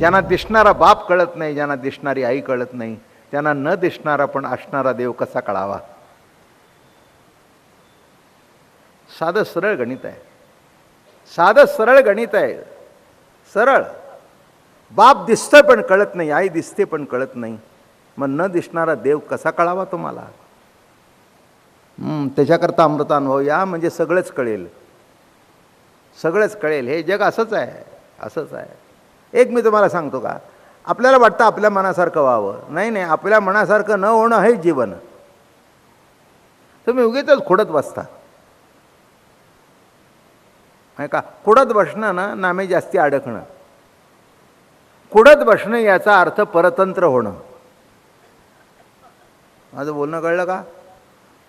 ज्यांना दिसणारा बाप कळत नाही, ज्यांना दिसणारी आई कळत नाही, त्यांना न दिसणारा पण असणारा देव कसा कळावा? साधं सरळ गणित आहे, साधं सरळ गणित आहे, सरळ. बाप दिसतोय पण कळत नाही, आई दिसते पण कळत नाही, मग न दिसणारा देव कसा कळावा तुम्हाला? त्याच्याकरता अमृतानुभव या, म्हणजे सगळंच कळेल, सगळंच कळेल. हे जग असंच आहे, असंच आहे. एक मी तुम्हाला सांगतो का, आपल्याला वाटतं आपल्या मनासारखं व्हावं, नाही नाही, आपल्या मनासारखं न होणं हे जीवन. तुम्ही उगीचच खोडत बसता, आहे का? खोडत बसणं ना नामे जास्ती अडकणं. खोडत बसणं याचा अर्थ परतंत्र होणं. माझं बोलणं कळलं का?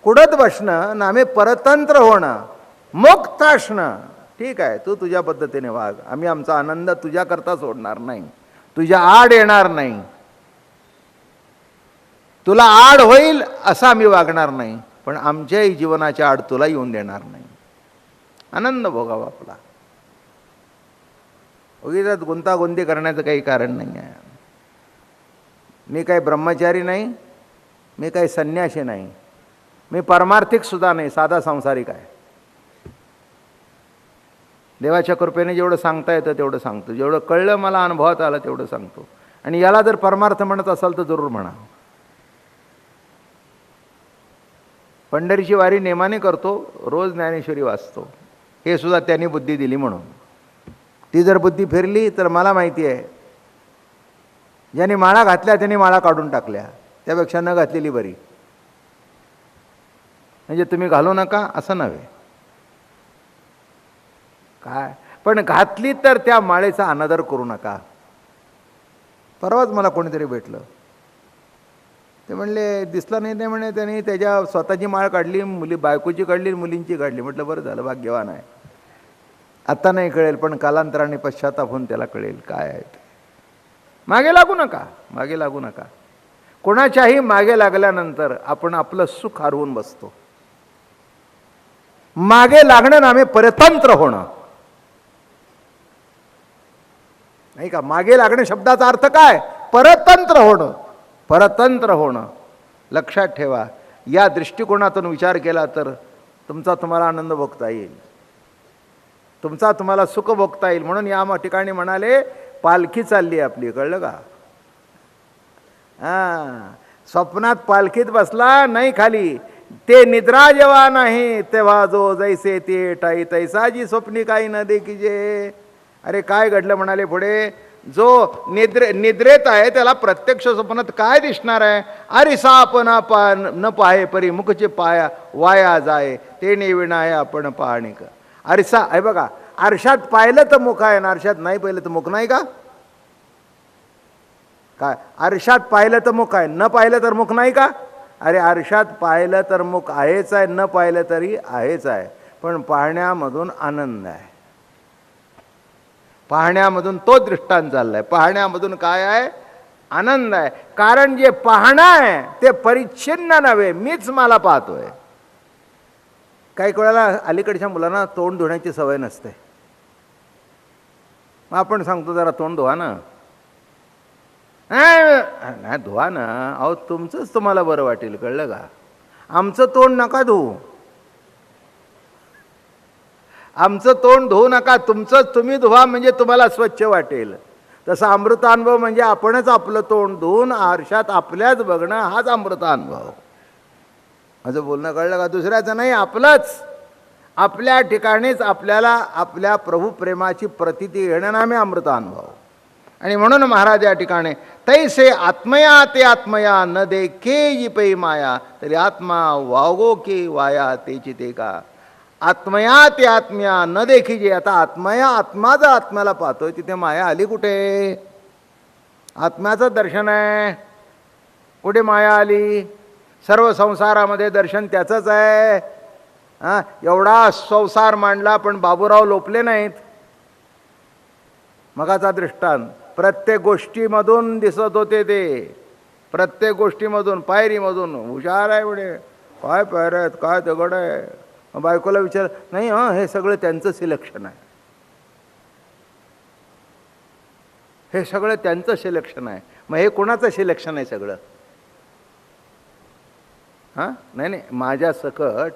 कुडत बसणं नामे परतंत्र होणं, मुक्त असणं. ठीक आहे, तू तुझ्या पद्धतीने वाग, आम्ही आमचा आनंद तुझ्याकरता सोडणार नाही, तुझ्या आड येणार नाही, तुला आड होईल असं आम्ही वागणार नाही, पण आमच्याही जीवनाच्या आड तुला येऊन देणार नाही. आनंद भोगावा आपला. उगीच गुंतागुंती करण्याचं काही कारण नाही आहे. मी काही ब्रह्मचारी नाही, मी काही संन्यासी नाही, मी पारमार्थिक सुद्धा नाही, साधा संसारिक आहे. देवाच्या कृपेने जेवढं सांगता येतं तेवढं सांगतो, जेवढं कळलं मला अनुभवात आलं तेवढं सांगतो. आणि याला जर परमार्थ म्हणत असाल तर जरूर म्हणा. पंढरीची वारी नेमाने करतो, रोज ज्ञानेश्वरी वाचतो, हे सुद्धा त्यांनी बुद्धी दिली म्हणून. ती जर बुद्धी फिरली तर मला माहिती आहे, ज्यांनी माळा घातल्या त्यांनी माळा काढून टाकल्या, त्यापेक्षा न घातलेली बरी. म्हणजे तुम्ही घालू नका असं नव्हे, काय पण घातली तर त्या माळेचा अनादर करू नका. परवाच मला कोणीतरी भेटलं, ते म्हणले दिसला नाही, ते म्हणे त्यांनी त्याच्या स्वतःची माळ काढली, बायकोची काढली, मुलींची काढली. म्हटलं बरं झालं, भाग्यवान आहे. आता नाही कळेल, पण कालांतराने पश्चाताप होऊन त्याला कळेल काय आहे ते. मागे लागू नका, मागे लागू नका. कोणाच्याही मागे लागल्यानंतर आपण आपलं सुख हरवून बसतो. मागे लागणं नामे परतंत्र होणं, नाही का? मागे लागणे शब्दाचा अर्थ काय? परतंत्र होणं, परतंत्र होणं. लक्षात ठेवा, या दृष्टिकोनातून विचार केला तर तुम्हाला आनंद भोगता येईल, तुम्हाला सुख भोगता येईल. म्हणून या ठिकाणी म्हणाले पालखी चालली आपली, कळलं का? स्वप्नात पालखीत बसला नाही खाली, ते निद्रा जेव्हा नाही तेव्हा जो जैसे ते टाई तैसा जी स्वप्नी काही न देखीजे. अरे काय घडलं म्हणाले पुढे, जो निद्रेत आहे त्याला प्रत्यक्ष स्वप्नात काय दिसणार आहे? आरिसा आपण न पाहे परी मुखचे पाया वाया जाय, ते नेविणाय आपण पाहणिक. आरसा आहे बघा, आरशात पाहिलं तर मुख आहे, आरशात नाही पाहिलं तर मुख नाही का? काय आरशात पाहिलं तर मुख आहे, न पाहिलं तर मुख नाही का? अरे आरशात पाहिलं तर मुख आहेच आहे, न पाहिलं तरी आहेच आहे, पण पाहण्यामधून आनंद आहे. पाहण्यामधून तो दृष्टांत चाललाय, पाहण्यामधून काय आहे? आनंद आहे. कारण जे पाहणं आहे ते परिच्छिन्न नव्हे, मीच मला पाहतोय. काही वेळेला अलीकडच्या मुलांना तोंड धुण्याची सवय नसते, मग आपण सांगतो जरा तोंड धुवा ना. नाही धुवा ना, अहो तुमचंच तुम्हाला बरं वाटेल, कळलं का? आमचं तोंड नका धुवू, आमचं तोंड धुवू नका, तुमचंच तुम्ही धुवा, म्हणजे तुम्हाला स्वच्छ वाटेल. तसा अमृतानुभव म्हणजे आपणच आपलं तोंड धुवून आरशात आपल्याच बघणं, हाच अमृतानुभव. माझं बोलणं कळलं का? दुसऱ्याचं नाही, आपलंच. आपल्या ठिकाणीच आपल्याला आपल्या प्रभू प्रेमाची प्रतीती घेणं नामे अमृतानुभव. आणि म्हणून महाराज या ठिकाणी तैसे आत्मया ते आत्मया न देखे यी पै माया, तरी आत्मा वावगो की वाया तेची ते का. आत्मया ते आत्म्या न देखी जे. आता आत्मया आत्मा जर आत्म्याला पाहतोय, तिथे माया आली कुठे? आत्म्याचं दर्शन आहे, कुठे माया आली? सर्व संसारामध्ये दर्शन त्याचंच आहे. एवढा संसार मांडला पण बाबूराव लोपले नाहीत. मगाचा दृष्टांत, प्रत्येक गोष्टीमधून दिसत होते ते, प्रत्येक गोष्टीमधून, पायरीमधून. हुशार आहे म्हणे, काय पायऱ्या आहेत, काय दगड आहे. बायकोला विचार, नाही हे सगळं त्यांचं सिलेक्शन आहे, हे सगळं त्यांचं सिलेक्शन आहे. मग हे कोणाचं सिलेक्शन आहे सगळं? हां, नाही नाही, माझ्या सकट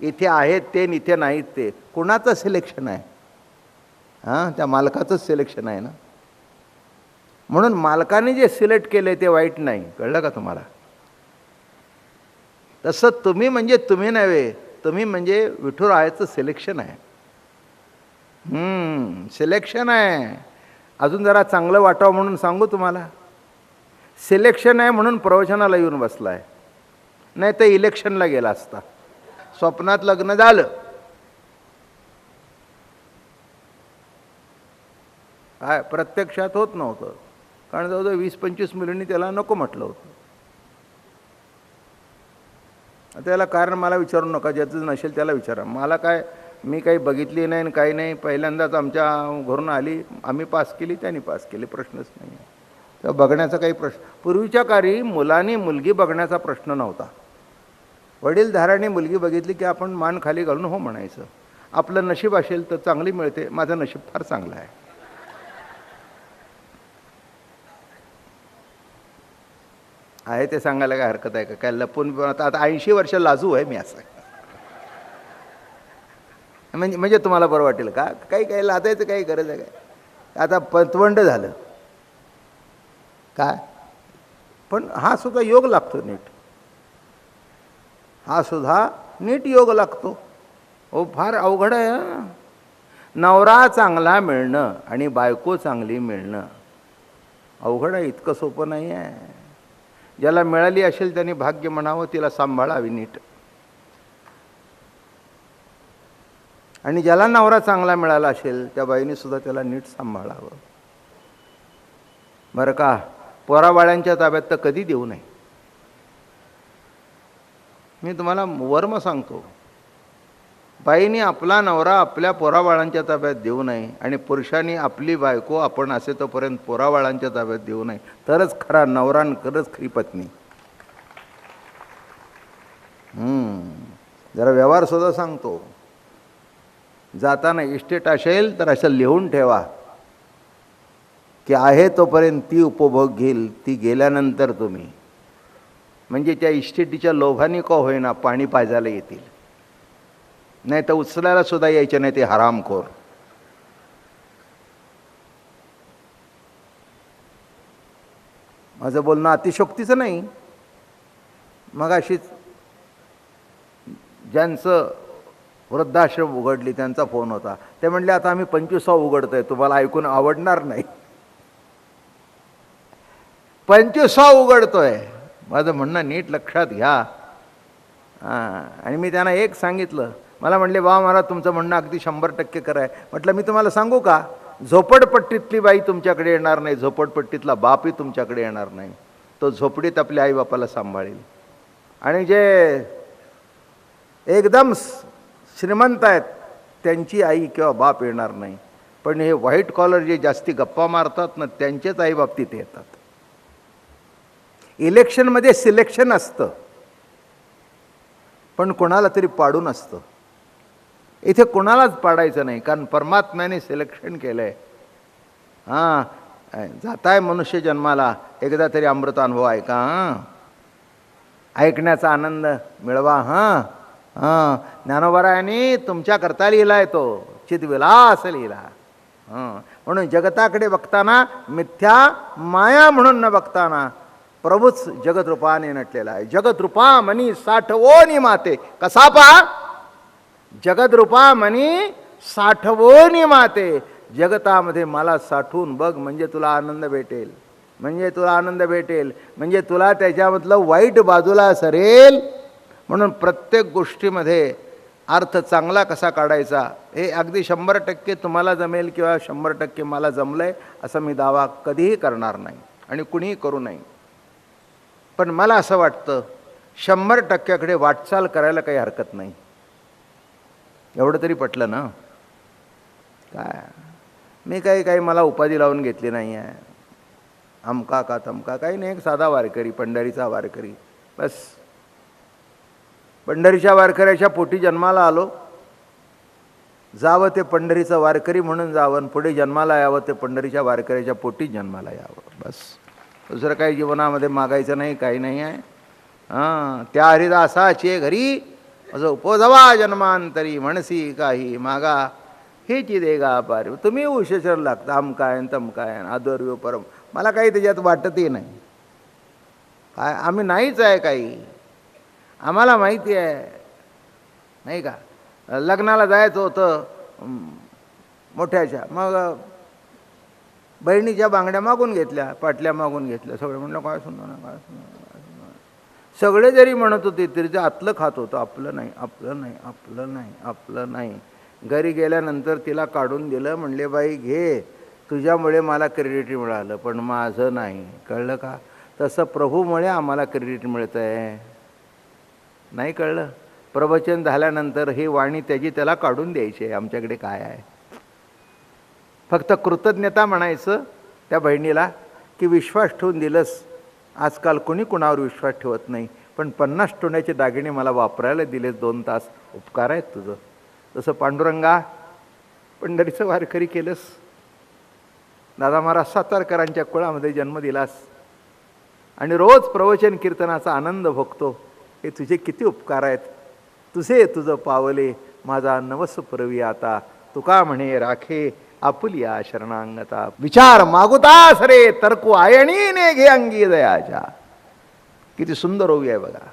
इथे आहेत ते आणि इथे नाहीत ते कोणाचं सिलेक्शन आहे? हां, त्या मालकाचंच सिलेक्शन आहे ना. म्हणून मालकाने जे सिलेक्ट केले ते वाईट नाही. कळलं का तुम्हाला? तसं तुम्ही म्हणजे तुम्ही नव्हे, तुम्ही म्हणजे विठुरायाचं सिलेक्शन आहे. सिलेक्शन आहे. अजून जरा चांगलं वाटावं म्हणून सांगू तुम्हाला, सिलेक्शन आहे म्हणून प्रवचनाला येऊन बसलाय, नाही तर इलेक्शनला गेला असता. स्वप्नात लग्न झालं, काय प्रत्यक्षात होत नव्हतं, कारण जवळजवळ 20-25 मुलींनी त्याला नको म्हटलं होतं. त्याला कारण मला विचारू नका, ज्याचं नसेल त्याला विचारा. मला काय, मी काही बघितली नाही आणि काही नाही. पहिल्यांदाच आमच्या घरून आली, आम्ही पास केली, त्यांनी पास केली, प्रश्नच नाही. तर बघण्याचा काही प्रश्न, पूर्वीच्या काळी मुलांनी मुलगी बघण्याचा प्रश्न नव्हता. वडीलधाऱ्याने मुलगी बघितली की आपण मान खाली घालून हो म्हणायचं. आपलं नशीब असेल तर चांगली मिळते, माझं नशीब फार चांगलं आहे. आहे ते सांगायला काय हरकत आहे का? काय लपून, आता 80 वर्ष लाजू आहे मी असं. म्हणजे तुम्हाला बरं वाटेल का? काही लाजायचं काही गरज आहे काय? आता पतवंड झालं काय, पण हा सुद्धा योग लागतो नीट, हा सुद्धा नीट योग लागतो. हो, फार अवघड आहे. नवरा चांगला मिळणं आणि बायको चांगली मिळणं अवघड आहे, इतकं सोपं नाही आहे. ज्याला मिळाली असेल त्याने भाग्य म्हणावं, तिला सांभाळावी नीट. आणि ज्याला नवरा चांगला मिळाला असेल त्या बाईने सुद्धा त्याला नीट सांभाळावं, बरं का. पोराबाळ्यांच्या ताब्यात तर कधी देऊ नये. मी तुम्हाला वर्म सांगतो, बाईने आपला नवरा आपल्या पोराबाळांच्या ताब्यात देऊ नये आणि पुरुषांनी आपली बायको आपण असे तोपर्यंत पोराबाळांच्या ताब्यात देऊ नये, तरच खरा नवरा, खरंच खरी पत्नी. जरा व्यवहार सुद्धा सांगतो, जाताना इस्टेट असेल तर असं लिहून ठेवा की आहे तोपर्यंत ती उपभोग घेईल, ती गेल्यानंतर तुम्ही, म्हणजे त्या इस्टेटीच्या लोभाने का होईना पाणी पाजायला येतील, नाही तर उचलायला सुद्धा यायचे नाही ते हरामखोर. माझं बोलणं अतिशोक्तीचं नाही. मग अशीच ज्यांचं वृद्धाश्रम उघडली त्यांचा फोन होता, ते म्हणले आता आम्ही 25वा उघडतोय, तुम्हाला ऐकून आवडणार नाही. 25वा उघडतोय. माझं म्हणणं नीट लक्षात घ्या. आणि मी त्यांना एक सांगितलं, मला म्हणले वा महाराज तुमचं म्हणणं अगदी 100% खरं आहे. म्हटलं मी तुम्हाला सांगू का, झोपडपट्टीतली बाई तुमच्याकडे येणार नाही, झोपडपट्टीतला बापही तुमच्याकडे येणार नाही. तो झोपडीत आपल्या आईबापाला सांभाळेल. आणि जे एकदम श्रीमंत आहेत त्यांची आई किंवा बाप येणार नाही. पण हे व्हाईट कॉलर जे जास्ती गप्पा मारतात ना, त्यांचेच आईबाप तिथे येतात. इलेक्शनमध्ये सिलेक्शन असतं, पण कोणाला तरी पाडून असतं. इथे कोणालाच पाडायचं नाही, कारण परमात्म्याने सिलेक्शन केलं आहे. जाताय मनुष्य जन्माला, एकदा तरी अमृत अनुभव ऐका. ऐकण्याचा आनंद मिळवा. ज्ञानोबरायांनी तुमच्याकरता लिहिलाय, तो चितविलास लिहिला. म्हणून जगताकडे बघताना मिथ्या माया म्हणून न बघताना प्रभूच जगतरूपाने नटलेला आहे. जगतरूपा मनी साठवोनी माते. कसा पहा, जगतरूपा मनी साठवोनी माते. जगतामध्ये मला साठवून बघ, म्हणजे तुला आनंद भेटेल, म्हणजे तुला आनंद भेटेल, म्हणजे तुला त्याच्यामधलं वाईट बाजूला सरेल. म्हणून प्रत्येक गोष्टीमध्ये अर्थ चांगला कसा काढायचा हे अगदी 100% तुम्हाला जमेल किंवा 100% मला जमलंय असं मी दावा कधीही करणार नाही आणि कुणीही करू नये. पण मला असं वाटतं 100%कडे वाटचाल करायला काही हरकत नाही. एवढं तरी पटलं ना? काय मी काही मला उपाधी लावून घेतली नाही आहे, अमका का तमका काही नाही. एक साधा वारकरी, पंढरीचा वारकरी, बस. पंढरीच्या वारकऱ्याच्या पोटी जन्माला आलो. जावं ते पंढरीचं वारकरी म्हणून जावं आणि पुढे जन्माला यावं ते पंढरीच्या वारकऱ्याच्या पोटी जन्माला यावं. बस दुसरं काही जीवनामध्ये मागायचं नाही, काही नाही आहे. त्या हरिदासाचे घरी असं उपोजवा जन्मांतरी म्हणसी काही मागा हेची देगा पार. तुम्ही उशेशर लागता अमकाय तमकाय आदर परम. मला काही त्याच्यात वाटतही नाही. काय आम्ही नाहीच आहे काही. आम्हाला माहिती आहे नाही का. लग्नाला जायचं होतं मोठ्याच्या, मग बहिणीच्या बांगड्या मागून घेतल्या, पाटल्या मागून घेतल्या. सगळे म्हणलं काय सुंदर ना, काय सुंदर. सगळे जरी म्हणत होते तरी ते आतलं खात होतं. आपलं नाही, आपलं नाही, आपलं नाही, आपलं नाही. घरी गेल्यानंतर तिला काढून दिलं. म्हणले बाई घे, तुझ्यामुळे मला क्रेडिट मिळालं पण माझं नाही. कळलं का. तसं प्रभूमुळे आम्हाला क्रेडिट मिळतं आहे. नाही कळलं. प्रवचन झाल्यानंतर ही वाणी त्याची त्याला काढून द्यायची आहे. आमच्याकडे काय आहे. फक्त कृतज्ञता म्हणायचं त्या बहिणीला की विश्वास ठेवून दिलंस. आजकाल कोणी कुणावर विश्वास ठेवत नाही, पण 50 टोण्याचे दागिने मला वापरायला दिलेस 2 तास. उपकार आहेत तुझं. तसं पांडुरंगा पंढरीचं वारकरी केलंस. दादा महाराज सातारकरांच्या कुळामध्ये जन्म दिलास आणि रोज प्रवचन कीर्तनाचा आनंद भोगतो. हे तुझे किती उपकार आहेत. तुझं पावले माझा नवस पुरवी आता. तुका म्हणे राखे आपुलिया शरणांगता. विचार मागुतास रे तर्कू आयणीने घे अंगी दयाच्या. किती सुंदर ओवी आहे बघा.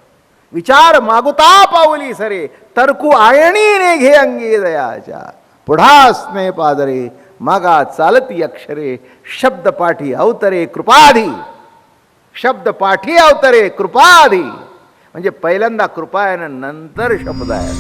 विचार मागुता पावली सरे तर्कू आयणीने घे अंगी दयाच्या. पुढासने पादरे मागा चालती अक्षरे शब्द पाठी अवतरे कृपाधी. शब्द पाठी अवतरे कृपाधी म्हणजे पहिल्यांदा कृपा आहे ना नंतर शब्द आहे.